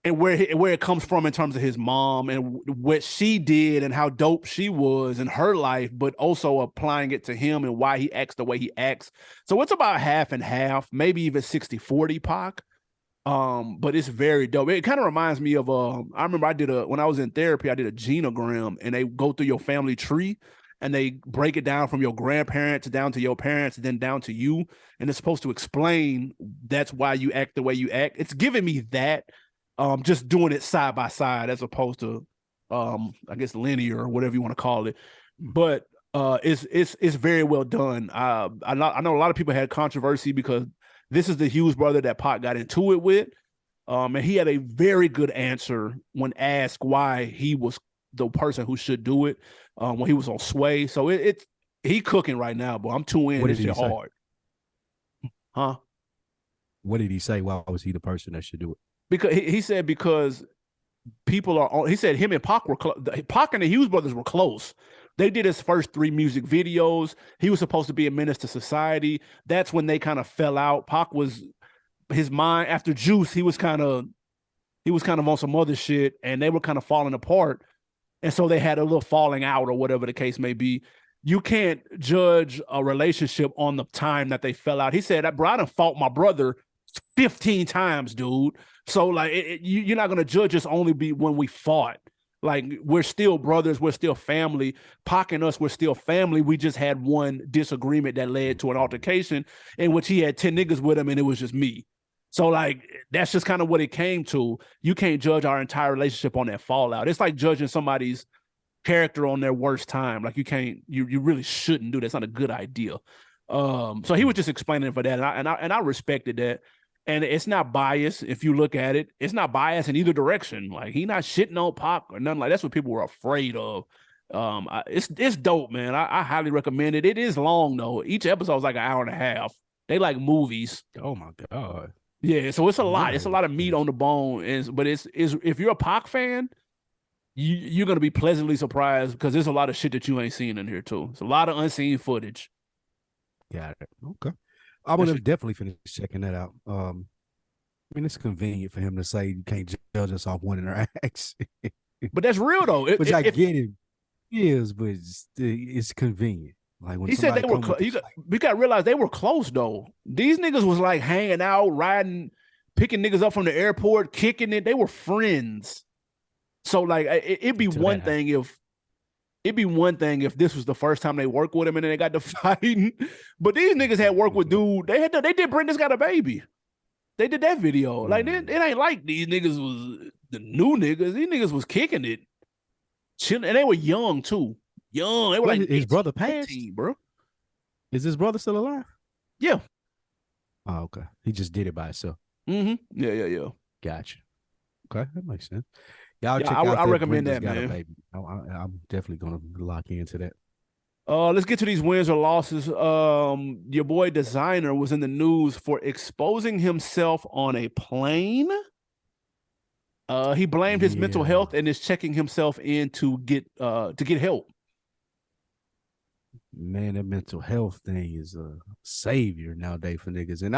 and where it comes from in terms of his mom and what she did and how dope she was in her life, but also applying it to him and why he acts the way he acts. So it's about half and half, maybe even 60-40 Pac. But it's very dope. It kind of reminds me of I remember when I was in therapy, I did a genogram, and they go through your family tree and they break it down from your grandparents down to your parents and then down to you. And it's supposed to explain that's why you act the way you act. It's giving me that. Just doing it side by side as opposed to, I guess, linear or whatever you want to call it. But it's very well done. I know a lot of people had controversy because this is the Hughes brother that Pac got into it with, and he had a very good answer when asked why he was the person who should do it when he was on Sway. So he cooking right now, but I'm too in. This shit hard, huh? What did he say? Why was he the person that should do it? Because he said people are on. He said him and Pac were Pac and the Hughes brothers were close. They did his first 3 music videos. He was supposed to be a menace to society. That's when they kind of fell out. Pac was his mind after Juice. He was kind of on some other shit, and they were kind of falling apart. And so they had a little falling out or whatever the case may be. You can't judge a relationship on the time that they fell out. He said, "Bro, I done fought my brother 15 times, dude. So like you're not gonna judge us only be when we fought. Like, we're still brothers, we're still family. Pac and us, we're still family. We just had one disagreement that led to an altercation in which he had 10 niggas with him and it was just me. So like that's just kind of what it came to. You can't judge our entire relationship on that fallout. It's like judging somebody's character on their worst time. Like you really shouldn't do that. It's not a good idea. So he was just explaining for that, and I respected that. And it's not biased if you look at it. It's not biased in either direction. Like he not shitting on Pac or nothing like that's what people were afraid of. It's dope, man. I highly recommend it. It is long though. Each episode is like an hour and a half. They like movies. Oh my god. Yeah, so it's a lot. It's a lot of meat on the bone. But it's if you're a Pac fan, you're gonna be pleasantly surprised because there's a lot of shit that you ain't seen in here too. It's a lot of unseen footage. Got it. Okay. I would have definitely finished checking that out. I mean, it's convenient for him to say you can't judge us off one interaction. But that's real though. Which I get it is, but it's convenient. Like when he said they were we got to realize they were close though. These niggas was like hanging out, riding, picking niggas up from the airport, kicking it. They were friends. So like it'd be one thing if this was the first time they worked with him and then they got to fighting. But these niggas had worked with dude. They did Brenda's Got a Baby. They did that video. Like it ain't like these niggas was the new niggas. These niggas was kicking it. Chilling, and they were young too. Young. They were like his brother passed, bro. Is his brother still alive? Yeah. Oh, okay. He just did it by himself. Mm-hmm. Yeah. Gotcha. Okay, that makes sense. Y'all check out. I recommend Brenda's that, man. Baby. I'm definitely gonna lock into that. Let's get to these wins or losses. Your boy Designer was in the news for exposing himself on a plane. He blamed his mental health and is checking himself in to get help. Man, that mental health thing is a savior nowadays for niggas. And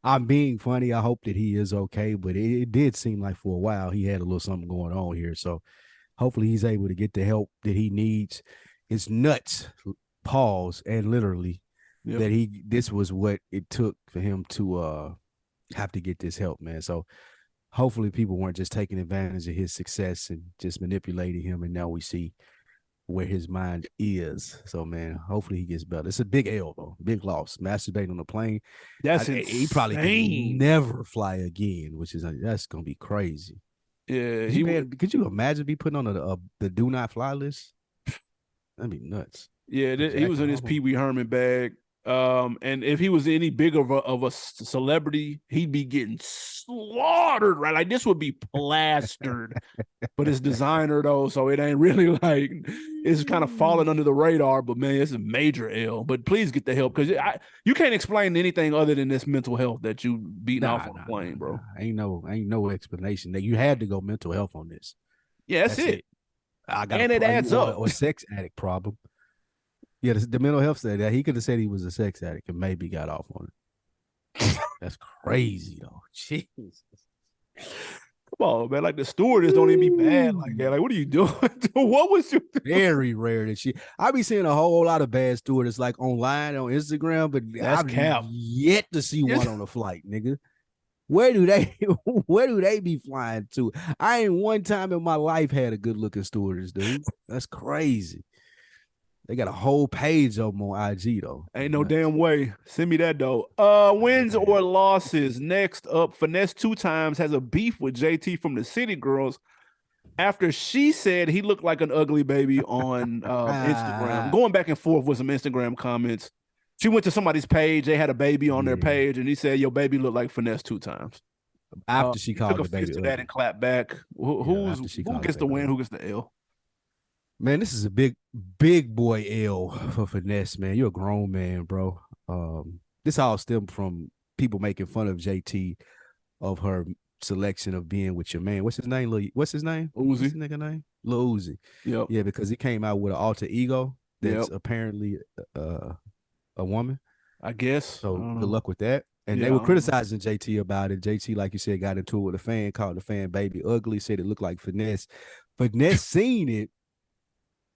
I'm being funny. I hope that he is okay, but it did seem like for a while he had a little something going on here. So hopefully he's able to get the help that he needs. It's nuts, pause, and literally that this was what it took for him to have to get this help, man. So hopefully people weren't just taking advantage of his success and just manipulating him. And now we see where his mind is. So, man, hopefully he gets better. It's a big L, though. Big loss. Masturbating on the plane. That's insane. He probably can never fly again, that's going to be crazy. Yeah. Could you imagine be putting on the do not fly list? That'd be nuts. Yeah, he was in his Pee Wee Herman bag. And if he was any bigger of a celebrity, he'd be getting slaughtered, right? Like this would be plastered. But it's Designer though, so it ain't really like it's kind of falling under the radar. But man, it's a major L. But please get the help because you can't explain anything other than this mental health that you beating off on the plane, bro. Ain't no explanation that you had to go mental health on this. Yeah, that's it. It adds up. Or sex addict problem. Yeah, the mental health said that he could have said he was a sex addict and maybe got off on it. That's crazy though. Jesus. Come on, man. Like the stewardess don't even be bad like that. Like, what are you doing? What was you doing? Very rare that she. I be seeing a whole lot of bad stewardess like online on Instagram, but I've yet to see one on a flight, nigga. Where do they be flying to? I ain't one time in my life had a good looking stewardess, dude. That's crazy. They got a whole page of them on IG though. Ain't no damn way. Send me that though. Wins or losses. Next up, Finesse 2 Times has a beef with JT from the City Girls after she said he looked like an ugly baby on Instagram. Going back and forth with some Instagram comments. She went to somebody's page. They had a baby on their page, and he said, "Your baby looked like Finesse 2 times." After she called the baby to that and clapped back. Who gets the win? Who gets the L? Man, this is a big boy L for Finesse, man. You're a grown man, bro. This all stemmed from people making fun of JT of her selection of being with your man. What's his name? Uzi. What's his nigga name? Lil Uzi. Yep. Yeah, because he came out with an alter ego that's apparently a woman. I guess. So good luck with that. And they were criticizing JT about it. JT, like you said, got into it with a fan, called the fan baby ugly, said it looked like Finesse. Finesse seen it.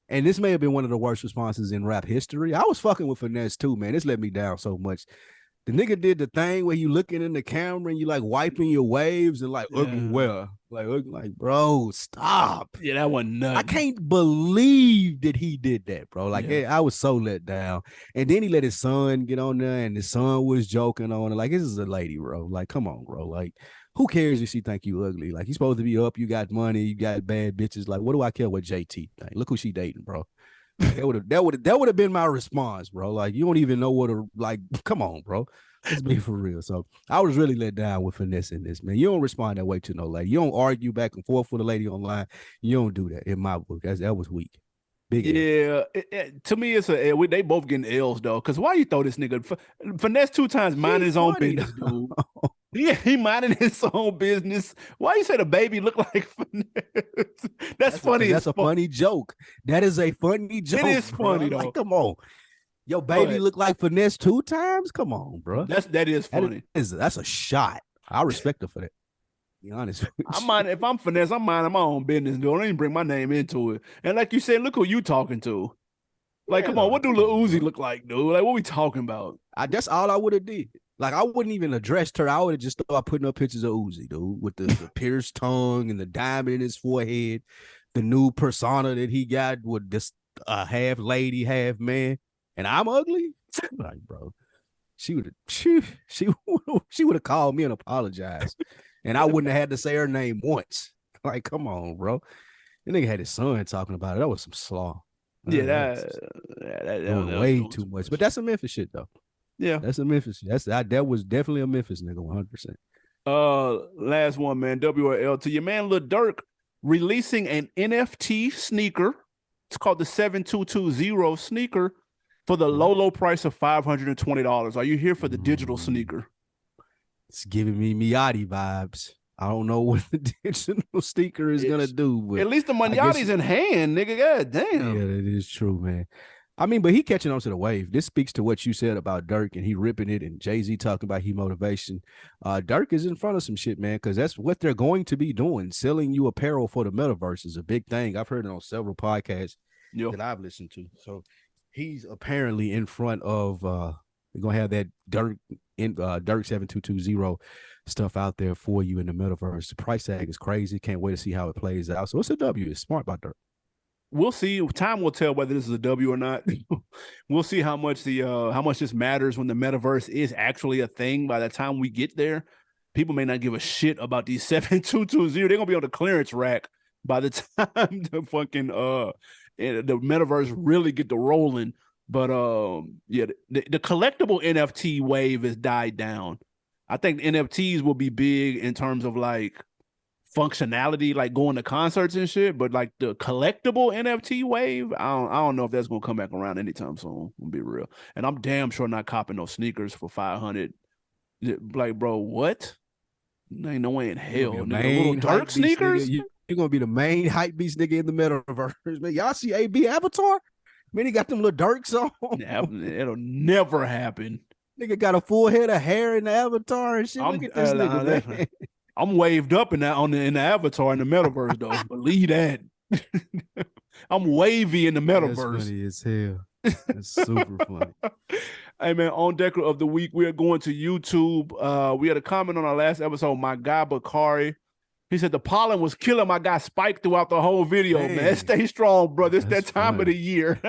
And this may have been one of the worst responses in rap history. I was fucking with Finesse too, man. This let me down so much. The nigga did the thing where you looking in the camera and you like wiping your waves and like ugly well. Like, bro, stop. Yeah, that wasn't nuts. I can't believe that he did that, bro. Like, I was so let down. And then he let his son get on there and his son was joking on it. Like, this is a lady, bro. Like, come on, bro. Like, Who cares if she think you ugly? Like, you supposed to be up, you got money, you got bad bitches. Like, what do I care what JT think? Look who she dating, bro. Like, that would have been my response, bro. Like, you don't even know what to, like, come on, bro. Let's be for real. So I was really let down with finesse in this, man. You don't respond that way to no lady. You don't argue back and forth with a lady online. You don't do that in my book. That was weak. Big Yeah, to me, it's a L. They both getting L's though. Because why you throw this nigga finesse 2 times, minding his own business, dude? Yeah, he minding his own business. Why you say the baby look like finesse? That's funny. That's a funny joke. That is a funny joke. It is funny though. Like, come on, your baby look like finesse 2 times. Come on, bro. That is funny. That's a shot. I respect her for that. Be honest with you. If I'm finesse, I'm minding my own business, dude. Don't even bring my name into it. And like you said, look who you talking to. Like, come on, what do Lil Uzi look like, dude? Like, what we talking about? That's all I would have did. Like, I wouldn't even addressed her. I would have just started putting up pictures of Uzi, dude, with the pierced tongue and the diamond in his forehead, the new persona that he got with this half lady, half man. And I'm ugly? Like, bro, she would have called me and apologized. And I wouldn't have had to say her name once. Like, come on, bro. The nigga had his son talking about it. That was some slaw. Yeah, that was way too much. But that's a Memphis shit, though. Yeah, that's a Memphis shit. That was definitely a Memphis nigga, 100%. Last one, man. WRL to your man Lil Durk releasing an NFT sneaker. It's called the 7220 sneaker for the low price of $520. Are you here for the digital sneaker? It's giving me Miyati vibes. I don't know what the digital sneaker is gonna do, but at least the Miyati's in hand, nigga. God damn. Yeah, that is true, man. I mean, but he catching on to the wave. This speaks to what you said about Durk and he ripping it, and Jay-Z talking about he motivation. Durk is in front of some shit, man, because that's what they're going to be doing. Selling you apparel for the metaverse is a big thing. I've heard it on several podcasts that I've listened to. So he's apparently in front of we're gonna have that Durk 7220 stuff out there for you in the metaverse. The price tag is crazy. Can't wait to see how it plays out. So it's a W. It's smart by Durk. We'll see. Time will tell whether this is a W or not. We'll see how much this matters when the metaverse is actually a thing. By the time we get there, people may not give a shit about these 7220. They're gonna be on the clearance rack by the time the fucking the metaverse really get to rolling. But yeah, the collectible NFT wave has died down. I think NFTs will be big in terms of like functionality, like going to concerts and shit. But like the collectible NFT wave, I don't know if that's gonna come back around anytime soon. I'll be real. And I'm damn sure not copping those sneakers for $500. Like, bro, what? Ain't no way in hell. Little Durk sneakers. You're gonna be the main hype beast nigga in the metaverse. Man, y'all see AB Avatar? Man, he got them little Durks on. It'll never happen. Nigga got a full head of hair in the Avatar and shit. Look at this nigga, man. I'm waved up in the Avatar in the metaverse, though. Believe that. I'm wavy in the metaverse. That's funny as hell. That's super funny. Hey, man, on deck of the week, we are going to YouTube. We had a comment on our last episode, my guy Bakari. He said the pollen was killing my guy Spike throughout the whole video, man. Stay strong, brother. It's that time of the year.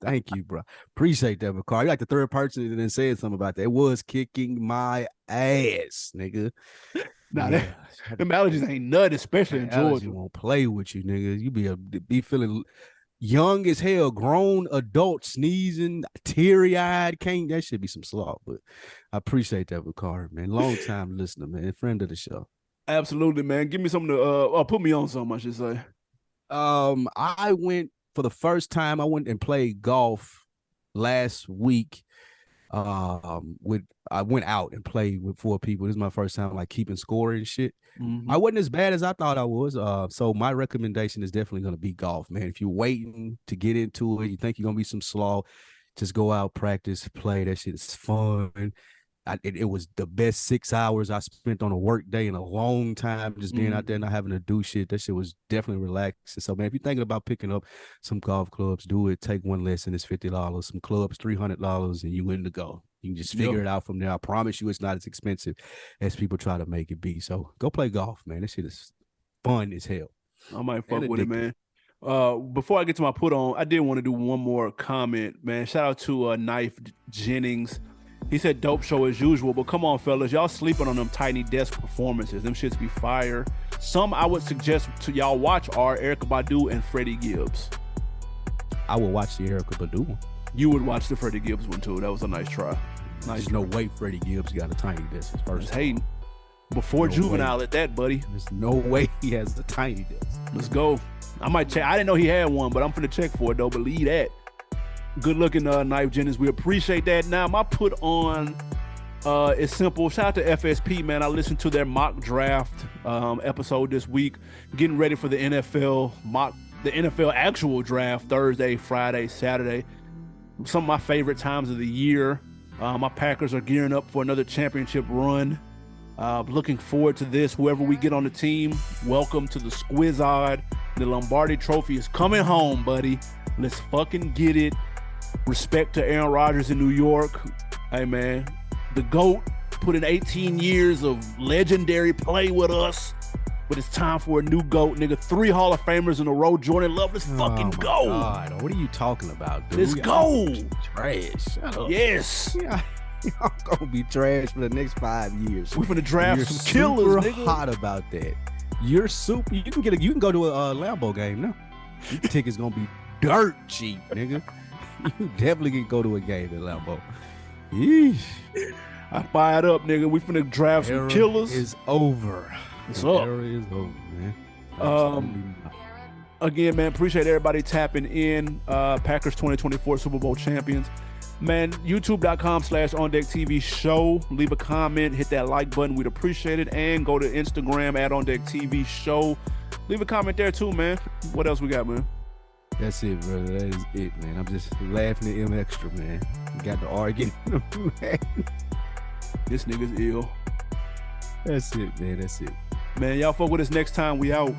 Thank you, bro. Appreciate that, McCarr. You like the third person that then said something about that. It was kicking my ass, nigga. Nah, them allergies ain't nothing, especially in Georgia. You won't play with you, nigga. You be feeling young as hell, grown adult sneezing, teary-eyed. That should be some slaw, but I appreciate that, McCarr, man. Long time listener, man. Friend of the show. Absolutely, man. Give me something to put me on something, I should say. I went for the first time. I went and played golf last week. I went out and played with 4 people. This is my first time like keeping score and shit. I wasn't as bad as I thought I was. So my recommendation is definitely gonna be golf, man. If you're waiting to get into it, you think you're gonna be some slaw, just go out, practice, play. That shit is fun. It was the best 6 hours I spent on a work day in a long time, just being out there, not having to do shit. That shit was definitely relaxing. So, man, if you're thinking about picking up some golf clubs, do it. Take one lesson. It's $50. Some clubs, $300, and you in to go. You can just figure it out from there. I promise you it's not as expensive as people try to make it be. So go play golf, man. This shit is fun as hell. I might fuck with it, man. Before I get to my put on, I did want to do one more comment, man. Shout out to Knife Jennings. He said dope show as usual, but come on, fellas, y'all sleeping on them tiny desk performances. Them shits be fire. Some I would suggest to y'all watch are Erykah Badu and Freddie Gibbs. I would watch the Erykah Badu one. You would watch the Freddie Gibbs one too. That was a nice try. There's no way Freddie Gibbs got a tiny desk. Just hating. Before No Juvenile way. at that, buddy. There's no way he has a tiny desk. Let's go. I might check. I didn't know he had one, but I'm finna check for it though. Believe that. Good looking, Knife Jennings. We appreciate that. Now, my put on is simple. Shout out to FSP, man. I listened to their mock draft episode this week, getting ready for the NFL actual draft Thursday, Friday, Saturday. Some of my favorite times of the year. My Packers are gearing up for another championship run. Looking forward to this. Whoever we get on the team, welcome to the Squizzard. The Lombardi Trophy is coming home, buddy. Let's fucking get it. Respect to Aaron Rodgers in New York. Hey, man, the GOAT put in 18 years of legendary play with us, but it's time for a new GOAT, nigga. 3 Hall of Famers in a row. Jordan Love, let's fucking go. God, what are you talking about, dude? Let's go. Trash. Shut up. Yes. Yeah. I'm gonna be trash for the next 5 years. We're finna draft You're some killers, super nigga. hot about that. You're super. You can go to a Lambeau game now. Your ticket's gonna be dirt cheap, nigga. You definitely can go to a game at Lambeau. Yeesh. I fired up, nigga. We finna draft some killers. Is over. It's The up. era is over, man. Again, man, appreciate everybody tapping in. Packers 2024 Super Bowl champions. Man, youtube.com/OnDeckTV show. Leave a comment, hit that like button. We'd appreciate it. And go to Instagram @OnDeckTV show. Leave a comment there too, man. What else we got, man? That's it, brother. That is it, man. I'm just laughing at him extra, man. We got to argue. This nigga's ill. That's it, man. That's it. Man, y'all fuck with us next time. We out.